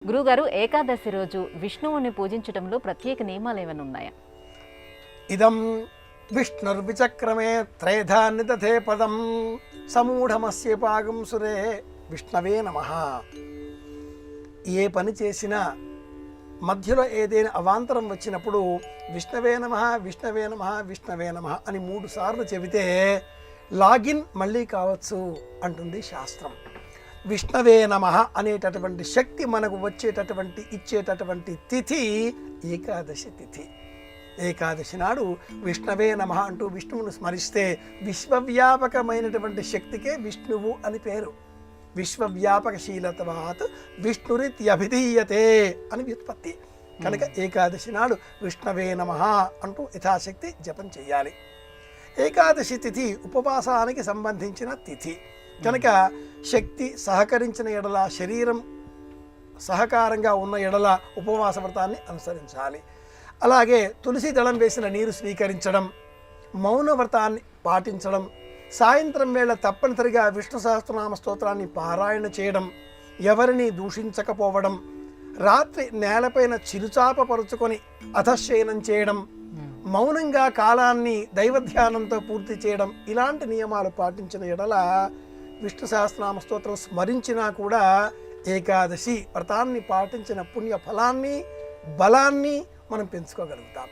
గురుగారు, ఏకాదశి రోజు విష్ణువుని పూజించడంలో ప్రత్యేక నియమాలు ఏమైనా ఉన్నాయా? ఇదం విష్ణుర్విచక్రమే త్రేధా నిదధే పదం సమూఢమస్య పాగం సురే విష్ణవే నమః. ఏ పని చేసినా మధ్యలో ఏదైనా అవాంతరం వచ్చినప్పుడు విష్ణవే నమః విష్ణవే నమః విష్ణవే నమః అని 3 సార్లు చెబితే లాగిన్ మళ్ళీ కావచ్చు అంటుంది శాస్త్రం. విష్ణవే నమః అనేటటువంటి శక్తి మనకు వచ్చేటటువంటి ఇచ్చేటటువంటి తిథి ఏకాదశి తిథి. ఏకాదశి నాడు విష్ణవే నమః అంటూ విష్ణువును స్మరిస్తే విశ్వవ్యాపకమైనటువంటి శక్తికే విష్ణువు అని పేరు. విశ్వవ్యాపకశీలత్వాత్ విష్ణురిత్యభిధీయతే అని వ్యుత్పత్తి. కనుక ఏకాదశి నాడు విష్ణవే నమః అంటూ యథాశక్తి జపం చేయాలి. ఏకాదశి తిథి ఉపవాసానికి సంబంధించిన తిథి కనుక శక్తి సహకరించిన ఎడల, శరీరం సహకారంగా ఉన్న ఎడల ఉపవాస వ్రతాన్ని అనుసరించాలి. అలాగే తులసి దళం వేసిన నీరు స్వీకరించడం, మౌన వ్రతాన్ని పాటించడం, సాయంత్రం వేళ తప్పనిసరిగా విష్ణు సహస్రనామ స్తోత్రాన్ని పారాయణ చేయడం, ఎవరిని దూషించకపోవడం, రాత్రి నేలపైన చిరుచాప పరుచుకొని అధశయనం చేయడం, మౌనంగా కాలాన్ని దైవధ్యానంతో పూర్తి చేయడం, ఇలాంటి నియమాలు పాటించిన ఎడల విష్ణు సహస్రనామ స్తోత్రం స్మరించినా కూడా ఏకాదశి వ్రతాన్ని పాటించిన పుణ్య ఫలాన్ని, బలాన్ని మనం పెంచుకోగలుగుతాం.